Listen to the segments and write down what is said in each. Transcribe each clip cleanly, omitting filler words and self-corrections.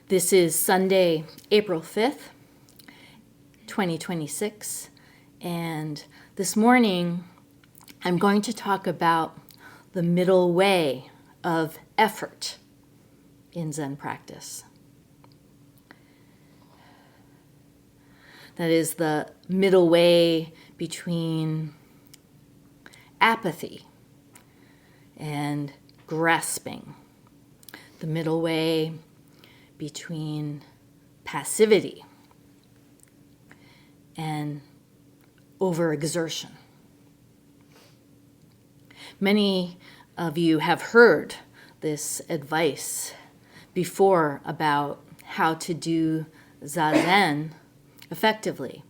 This is Sunday, April 5th, 2026, and this morning I'm going to talk about the middle way of effort in Zen practice. That is the middle way between apathy and grasping, the middle way between passivity and overexertion. Many of you have heard this advice before about how to do Zazen effectively.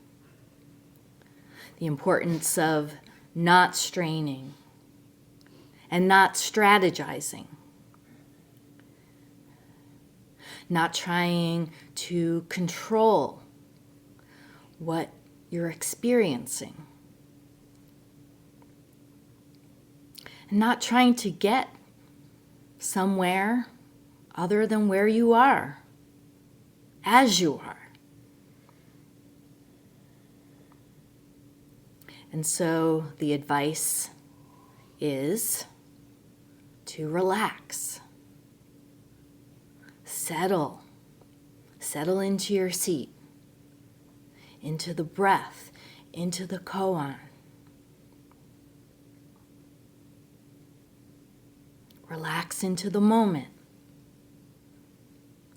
The importance of not straining and not strategizing. Not trying to control what you're experiencing. And not trying to get somewhere other than where you are, as you are. And so the advice is to relax. Settle into your seat, into the breath, into the koan. Relax into the moment,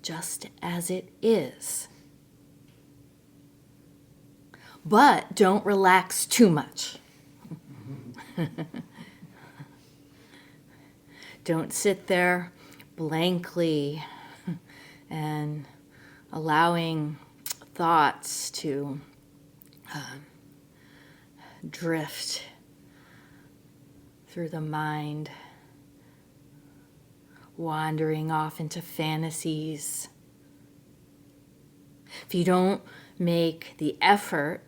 just as it is. But don't relax too much. Don't sit there blankly and allowing thoughts to drift through the mind, wandering off into fantasies. If you don't make the effort,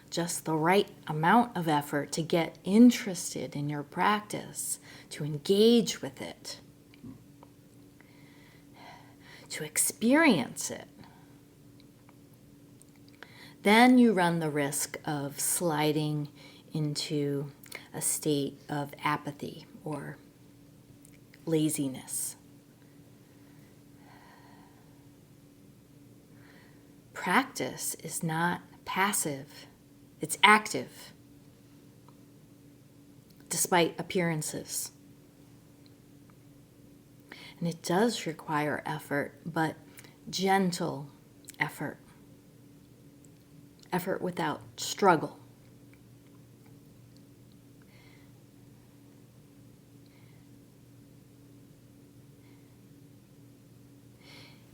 just the right amount of effort to get interested in your practice, to engage with it, to experience it, then you run the risk of sliding into a state of apathy or laziness. Practice is not passive, it's active, despite appearances. And it does require effort, but gentle effort. Effort without struggle.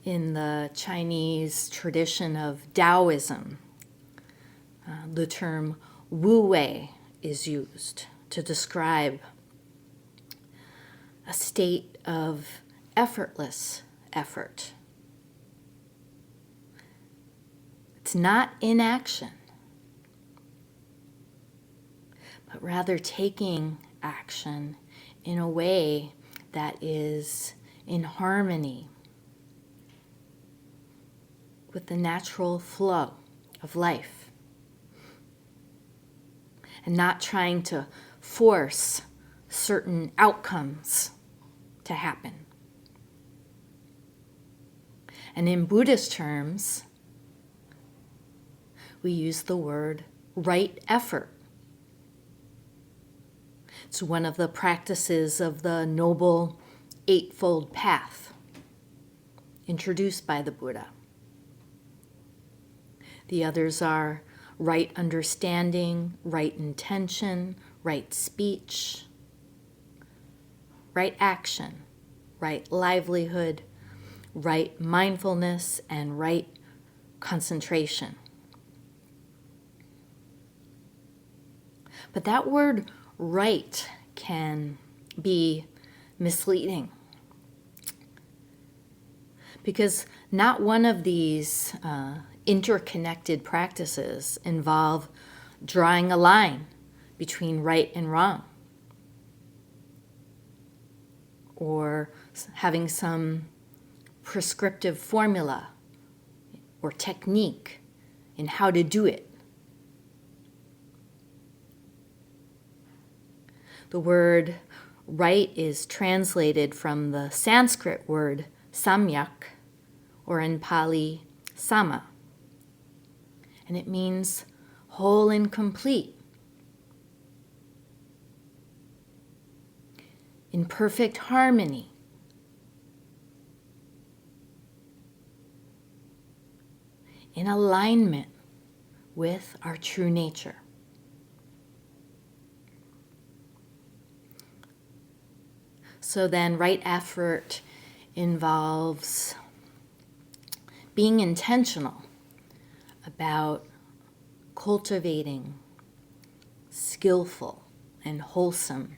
In the Chinese tradition of Taoism, the term Wu Wei is used to describe a state of effortless effort. It's not inaction, but rather taking action in a way that is in harmony with the natural flow of life, and not trying to force certain outcomes to happen. And in Buddhist terms, we use the word right effort. It's one of the practices of the Noble Eightfold Path introduced by the Buddha. The others are right understanding, right intention, right speech, right action, right livelihood, right mindfulness, and right concentration. But that word right can be misleading, because not one of these interconnected practices involve drawing a line between right and wrong, or having some prescriptive formula or technique in how to do it. The word right is translated from the Sanskrit word samyak, or in Pali, sama. And it means whole and complete, in perfect harmony, in alignment with our true nature. So then, right effort involves being intentional about cultivating skillful and wholesome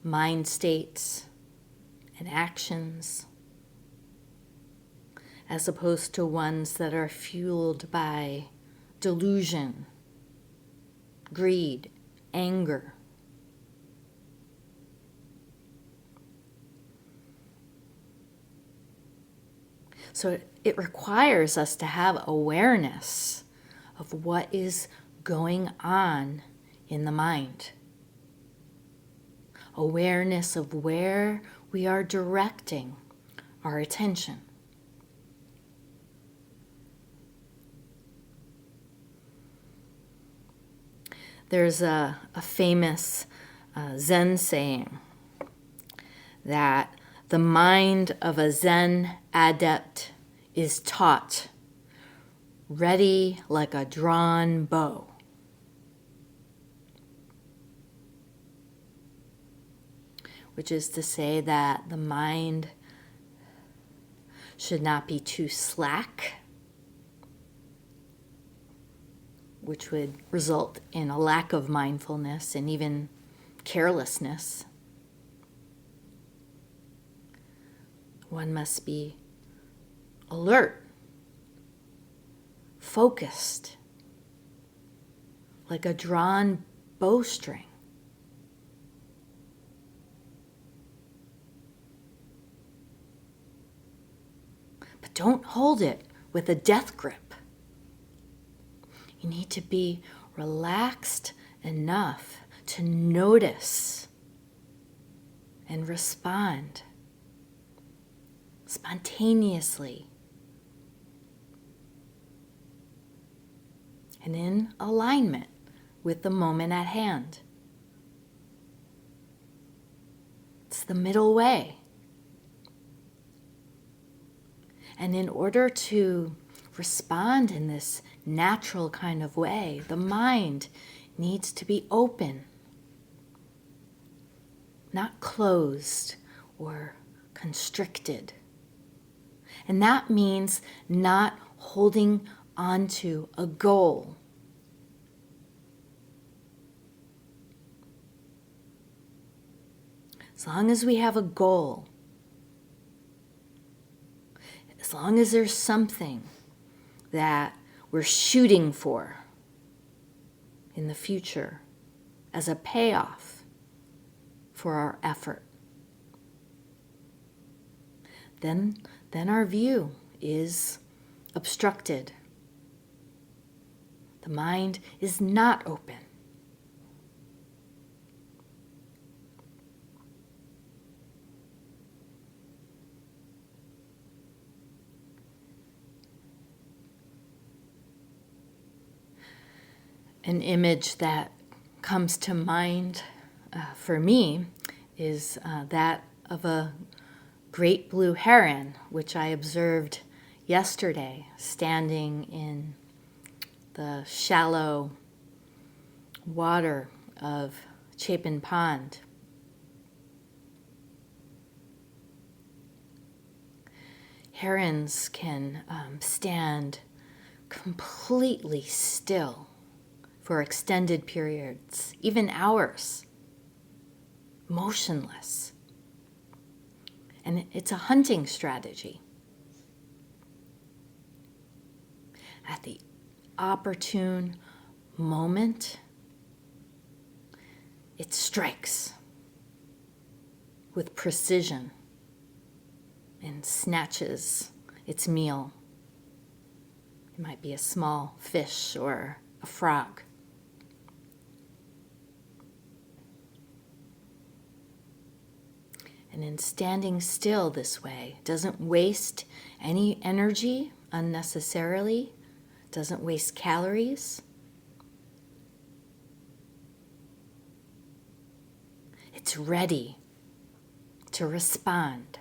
mind states and actions, as opposed to ones that are fueled by delusion, greed, anger. So it requires us to have awareness of what is going on in the mind. Awareness of where we are directing our attention. There's a famous Zen saying that the mind of a Zen adept is taut, ready like a drawn bow. Which is to say that the mind should not be too slack, which would result in a lack of mindfulness and even carelessness. One must be alert, focused, like a drawn bowstring. But don't hold it with a death grip. You need to be relaxed enough to notice and respond spontaneously and in alignment with the moment at hand. It's the middle way. And in order to respond in this natural kind of way, the mind needs to be open, not closed or constricted. And that means not holding onto a goal. As long as we have a goal, as long as there's something that we're shooting for in the future as a payoff for our effort, then our view is obstructed. The mind is not open. An image that comes to mind for me is that of a great blue heron, which I observed yesterday standing in the shallow water of Chapin Pond. Herons can stand completely still for extended periods, even hours, motionless. And it's a hunting strategy. At the opportune moment, it strikes with precision and snatches its meal. It might be a small fish or a frog. And in standing still this way, doesn't waste any energy unnecessarily, doesn't waste calories. It's ready to respond.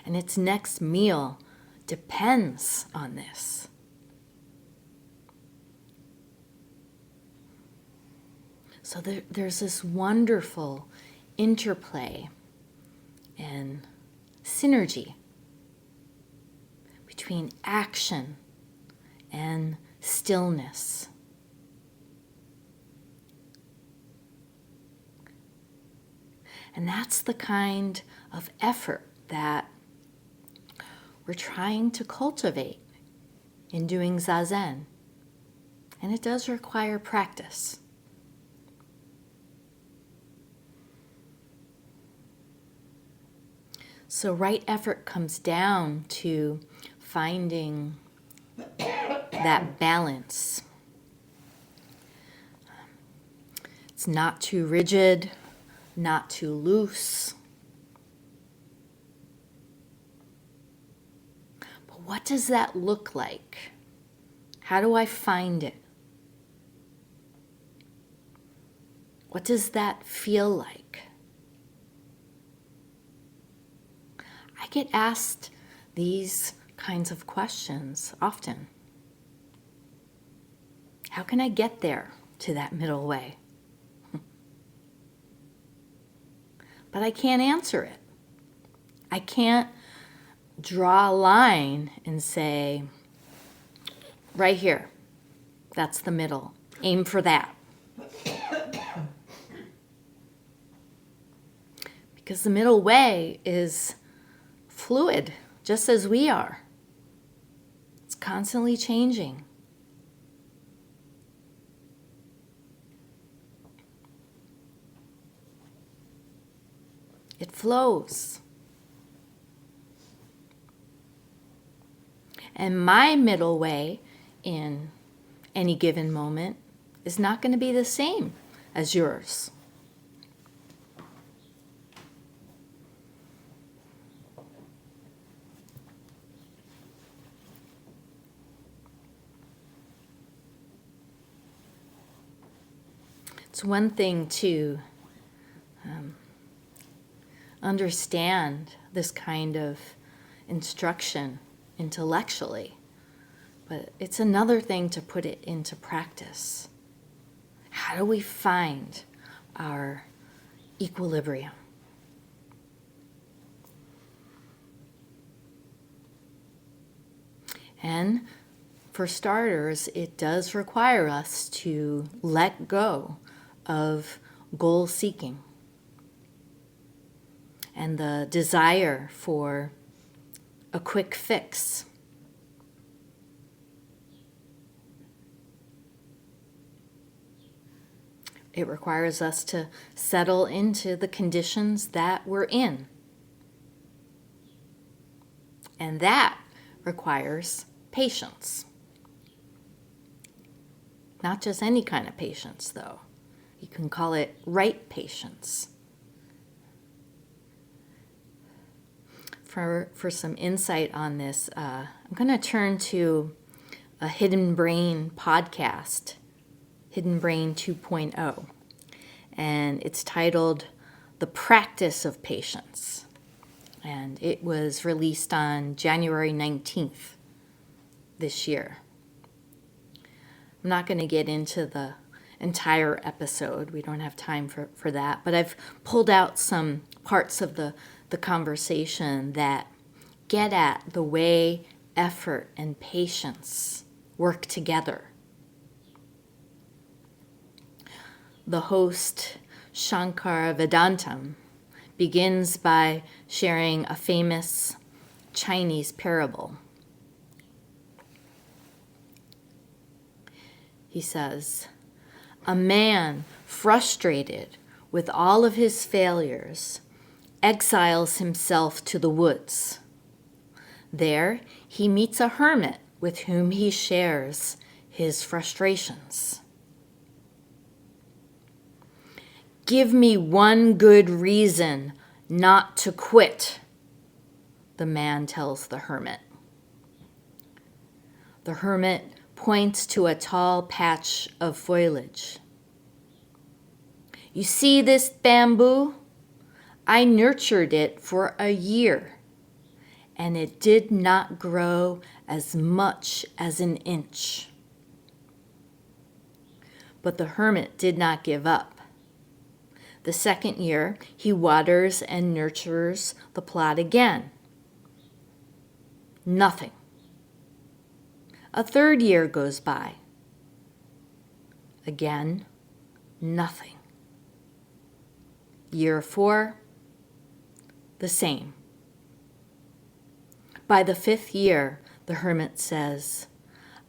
And its next meal depends on this. So there's this wonderful interplay and synergy between action and stillness. And that's the kind of effort that we're trying to cultivate in doing Zazen. And it does require practice. So right effort comes down to finding that balance. It's not too rigid, not too loose. But what does that look like? How do I find it? What does that feel like? I get asked these kinds of questions often. How can I get there to that middle way? But I can't answer it. I can't draw a line and say, right here, that's the middle. Aim for that. Because the middle way is fluid, just as we are. It's constantly changing. It flows. And my middle way in any given moment is not going to be the same as yours. It's one thing to understand this kind of instruction intellectually, but it's another thing to put it into practice. How do we find our equilibrium? And for starters, it does require us to let go of goal seeking and the desire for a quick fix. It requires us to settle into the conditions that we're in. And that requires patience. Not just any kind of patience, though. You can call it right patience. For some insight on this, I'm going to turn to a Hidden Brain podcast, Hidden Brain 2.0, and it's titled The Practice of Patience, and it was released on January 19th this year. I'm not going to get into the entire episode. We don't have time for that, but I've pulled out some parts of the conversation that get at the way effort and patience work together. The host, Shankar Vedantam, begins by sharing a famous Chinese parable. He says, "A man frustrated with all of his failures, exiles himself to the woods. There, he meets a hermit with whom he shares his frustrations. "Give me one good reason not to quit," the man tells the hermit. The hermit points to a tall patch of foliage. "You see this bamboo? I nurtured it for a year, and it did not grow as much as an inch." But the hermit did not give up. The second year, he waters and nurtures the plot again. Nothing. A third year goes by. Again, nothing. Year 4, the same. By the 5th year, the hermit says,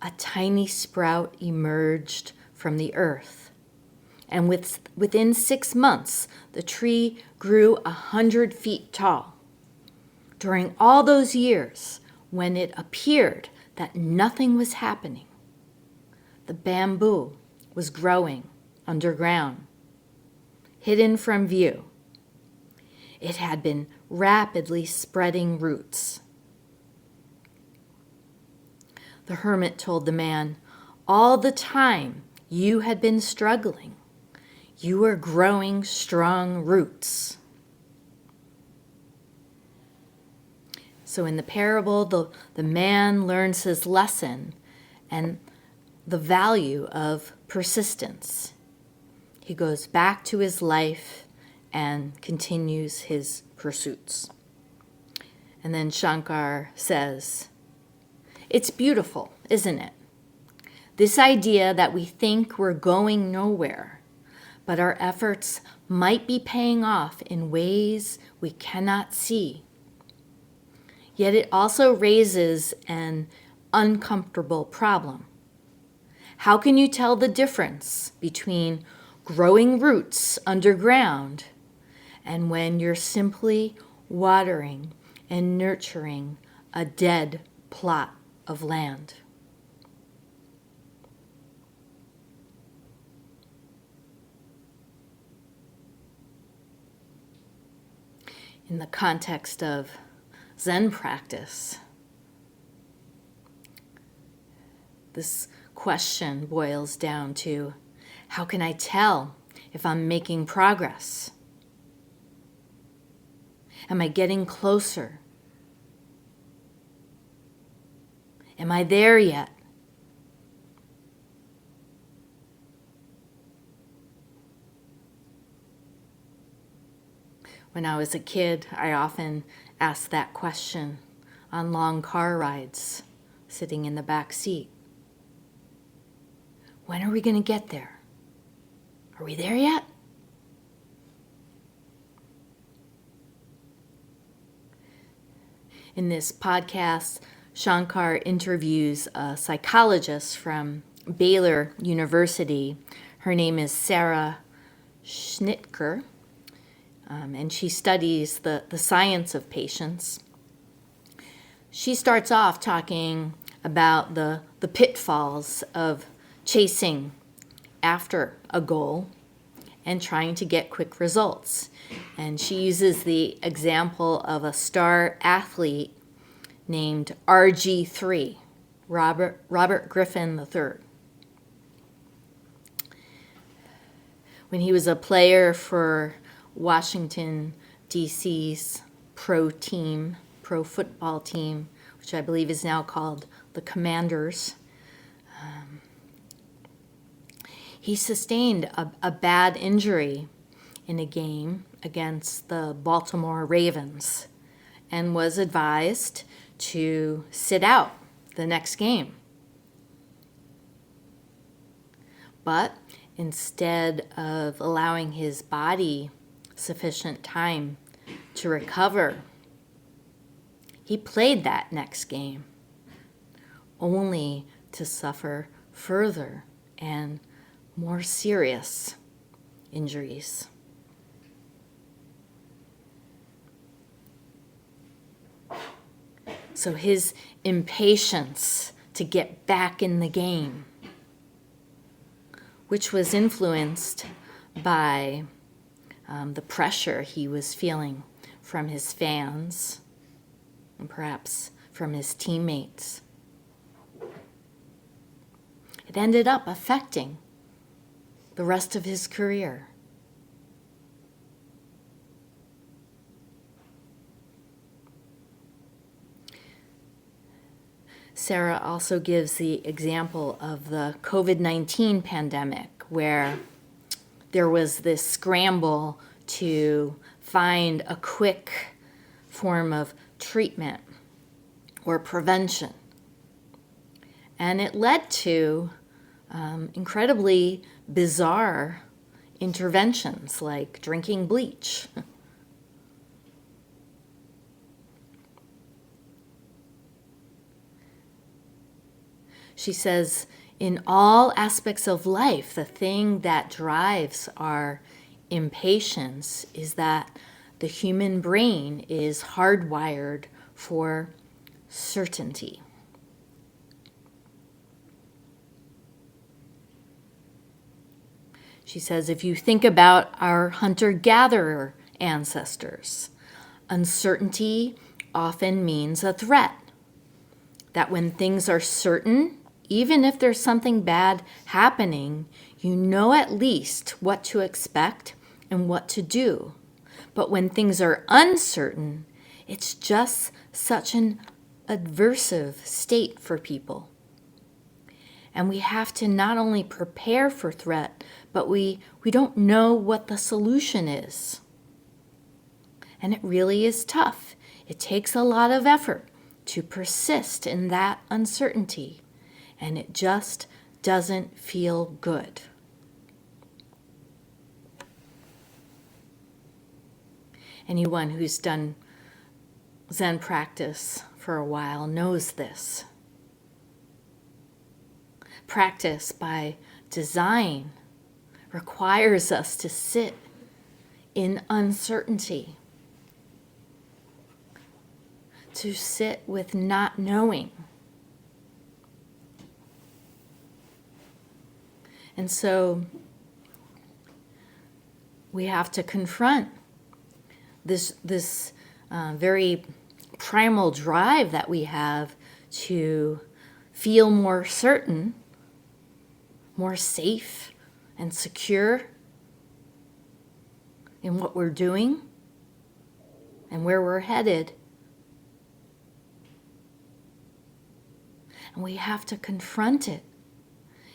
a tiny sprout emerged from the earth, and within 6 months, the tree grew 100 feet tall. During all those years, when it appeared that nothing was happening, the bamboo was growing underground, hidden from view. It had been rapidly spreading roots. The hermit told the man, "All the time you had been struggling, you were growing strong roots." So in the parable, the man learns his lesson and the value of persistence. He goes back to his life and continues his pursuits. And then Shankar says, "It's beautiful, isn't it? This idea that we think we're going nowhere, but our efforts might be paying off in ways we cannot see. Yet it also raises an uncomfortable problem. How can you tell the difference between growing roots underground and when you're simply watering and nurturing a dead plot of land?" In the context of Zen practice, this question boils down to, how can I tell if I'm making progress? Am I getting closer? Am I there yet? When I was a kid, I often asked that question on long car rides, sitting in the back seat. When are we going to get there? Are we there yet? In this podcast, Shankar interviews a psychologist from Baylor University. Her name is Sarah Schnitker, and she studies the science of patience. She starts off talking about the pitfalls of chasing after a goal and trying to get quick results. And she uses the example of a star athlete named RG3, Robert Griffin III. When he was a player for Washington, D.C.'s pro football team, which I believe is now called the Commanders, he sustained a bad injury in a game against the Baltimore Ravens and was advised to sit out the next game. But instead of allowing his body sufficient time to recover, he played that next game, only to suffer further and more serious injuries. So his impatience to get back in the game, which was influenced by the pressure he was feeling from his fans and perhaps from his teammates. It ended up affecting the rest of his career. Sarah also gives the example of the COVID-19 pandemic, where there was this scramble to find a quick form of treatment or prevention. And it led to incredibly bizarre interventions like drinking bleach. She says, in all aspects of life, the thing that drives our impatience is that the human brain is hardwired for certainty. She says, if you think about our hunter-gatherer ancestors, uncertainty often means a threat. That when things are certain, even if there's something bad happening, you know at least what to expect and what to do. But when things are uncertain, it's just such an aversive state for people. And we have to not only prepare for threat, but we don't know what the solution is. And it really is tough. It takes a lot of effort to persist in that uncertainty, and it just doesn't feel good. Anyone who's done Zen practice for a while knows this. Practice by design requires us to sit in uncertainty, to sit with not knowing. And so we have to confront this very primal drive that we have to feel more certain, more safe and secure in what we're doing and where we're headed. And we have to confront it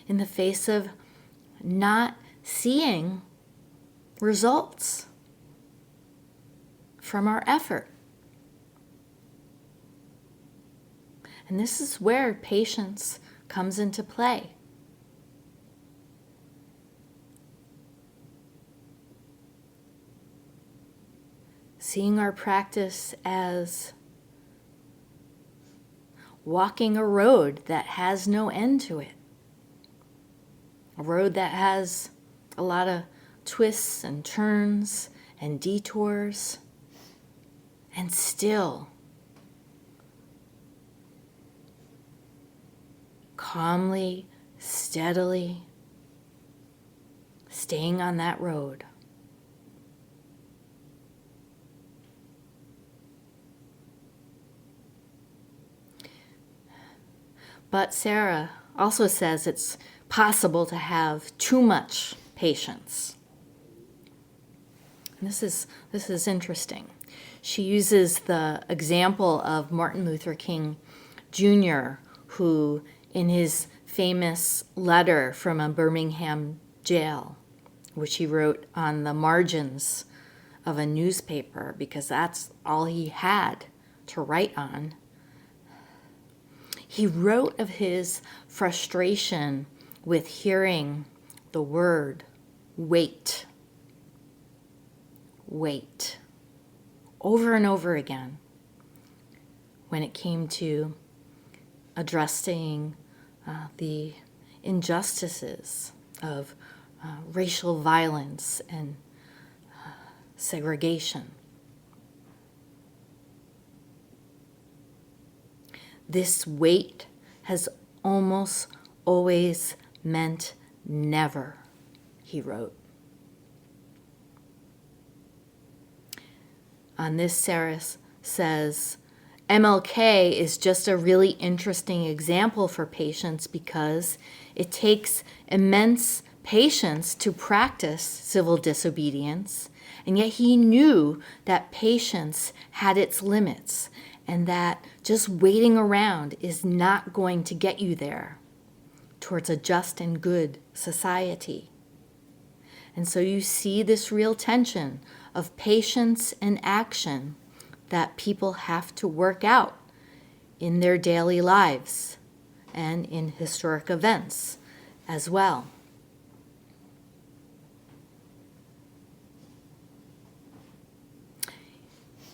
in the face of not seeing results from our effort. And this is where patience comes into play. Seeing our practice as walking a road that has no end to it. A road that has a lot of twists and turns and detours, and still calmly, steadily staying on that road. But Sarah also says it's possible to have too much patience. And this is interesting. She uses the example of Martin Luther King Jr., who in his famous letter from a Birmingham jail, which he wrote on the margins of a newspaper because that's all he had to write on, he wrote of his frustration with hearing the word wait, wait, over and over again when it came to addressing the injustices of racial violence and segregation. This wait has almost always meant never, he wrote. On this, Sarah says, MLK is just a really interesting example for patients because it takes immense patience to practice civil disobedience, and yet he knew that patience had its limits and that just waiting around is not going to get you there towards a just and good society. And so you see this real tension of patience and action that people have to work out in their daily lives and in historic events as well.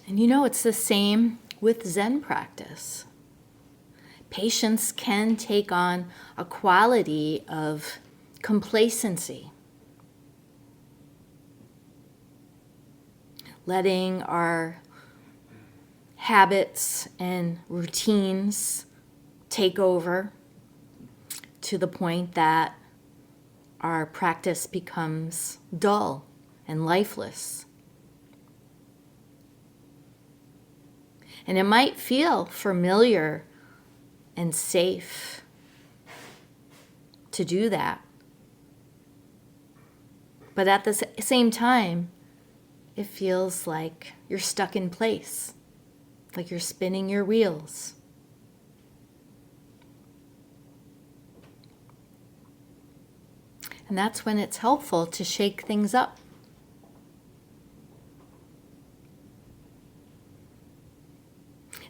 And you know, it's the same with Zen practice. Patience can take on a quality of complacency. Letting our habits and routines take over to the point that our practice becomes dull and lifeless. And it might feel familiar and safe to do that. But at the same time, it feels like you're stuck in place, like you're spinning your wheels. And that's when it's helpful to shake things up.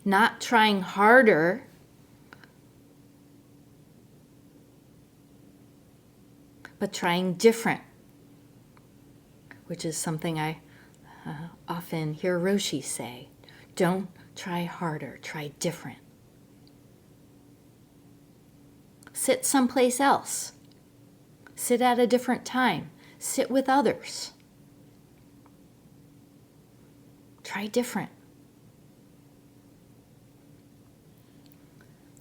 Not trying harder, but trying different, which is something I often hear Roshi say. Don't try harder, try different. Sit someplace else. Sit at a different time. Sit with others. Try different.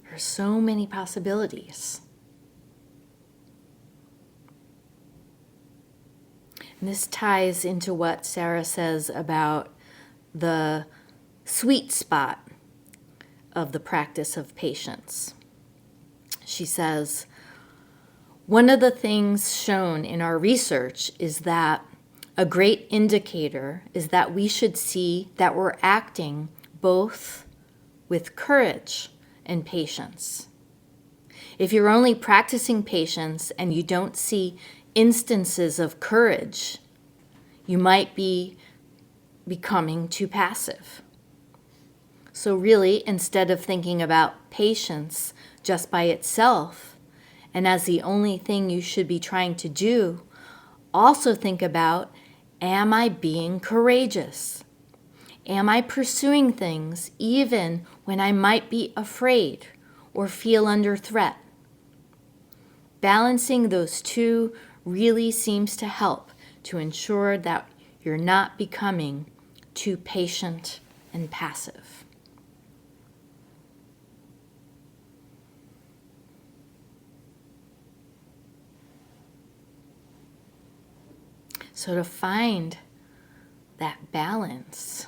There are so many possibilities. And this ties into what Sarah says about the sweet spot of the practice of patience. She says, one of the things shown in our research is that a great indicator is that we should see that we're acting both with courage and patience. If you're only practicing patience and you don't see instances of courage, you might be becoming too passive. So really, instead of thinking about patience just by itself and as the only thing you should be trying to do, also think about, am I being courageous? Am I pursuing things even when I might be afraid or feel under threat? Balancing those two really seems to help to ensure that you're not becoming too patient and passive. So to find that balance,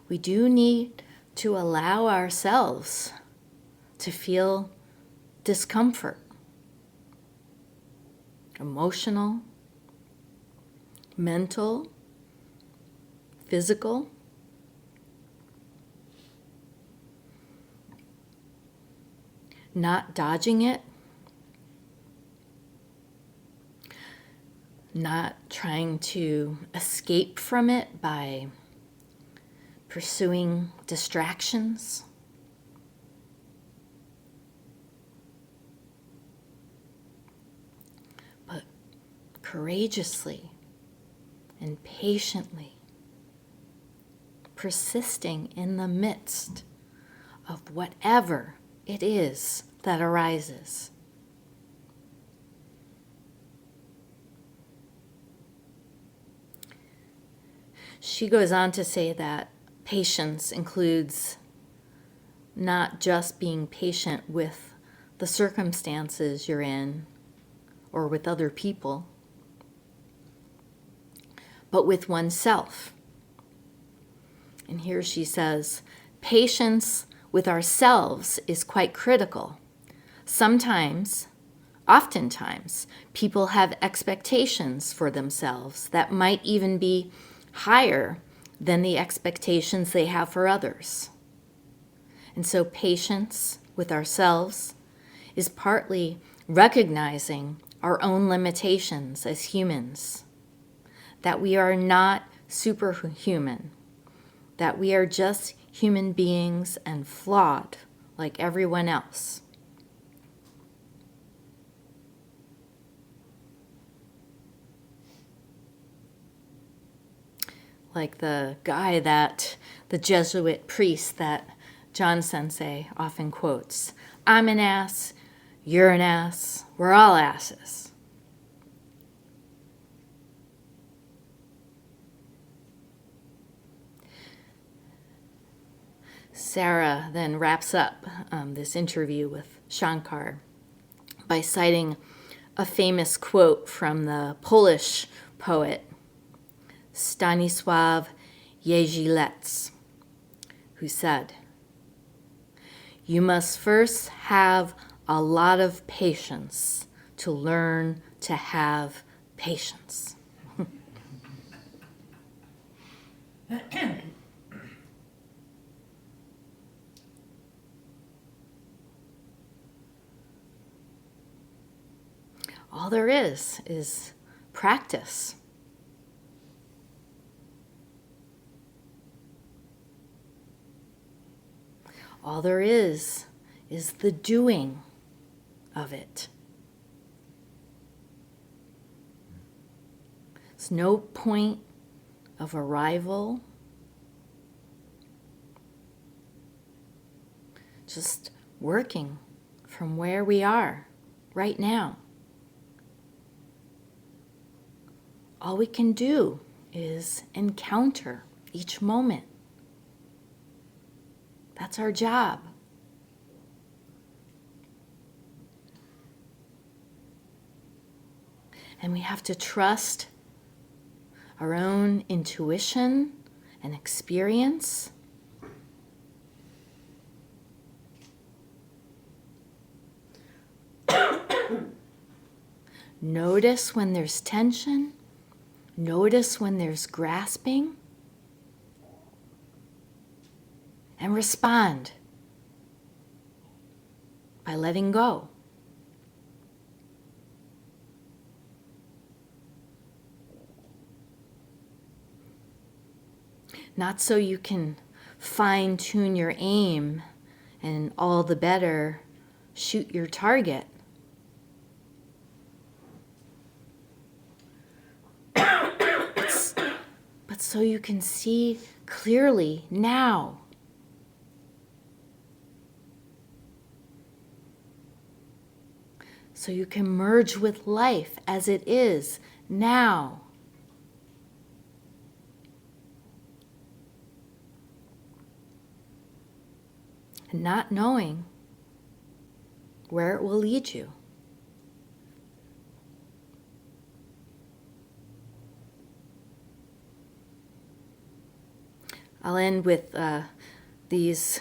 we do need to allow ourselves to feel discomfort, emotional, mental, physical. Not dodging it, not trying to escape from it by pursuing distractions. But courageously and patiently persisting in the midst of whatever it is that arises. She goes on to say that patience includes not just being patient with the circumstances you're in or with other people, but with oneself. And here she says, patience with ourselves is quite critical. Sometimes, oftentimes, people have expectations for themselves that might even be higher than the expectations they have for others. And so patience with ourselves is partly recognizing our own limitations as humans, that we are not superhuman, that we are just human beings and flawed like everyone else. Like the Jesuit priest that John Sensei often quotes, I'm an ass, you're an ass, we're all asses. Sarah then wraps up this interview with Shankar by citing a famous quote from the Polish poet Stanisław Jeździelec, who said, "You must first have a lot of patience to learn to have patience." All there is practice. All there is the doing of it. There's no point of arrival. Just working from where we are right now. All we can do is encounter each moment. That's our job. And we have to trust our own intuition and experience. Notice when there's tension. Notice when there's grasping. And respond by letting go. Not so you can fine-tune your aim and all the better shoot your target. But so you can see clearly now. So you can merge with life as it is now. And not knowing where it will lead you. I'll end with these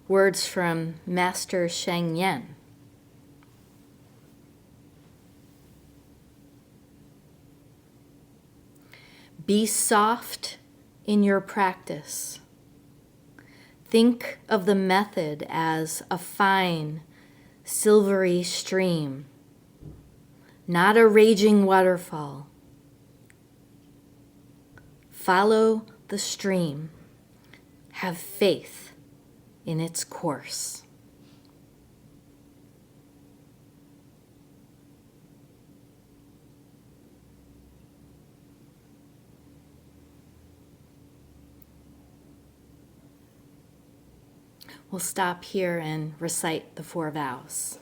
words from Master Sheng Yen. Be soft in your practice. Think of the method as a fine, silvery stream, not a raging waterfall. Follow the stream. Have faith in its course. We'll stop here and recite the 4 vows.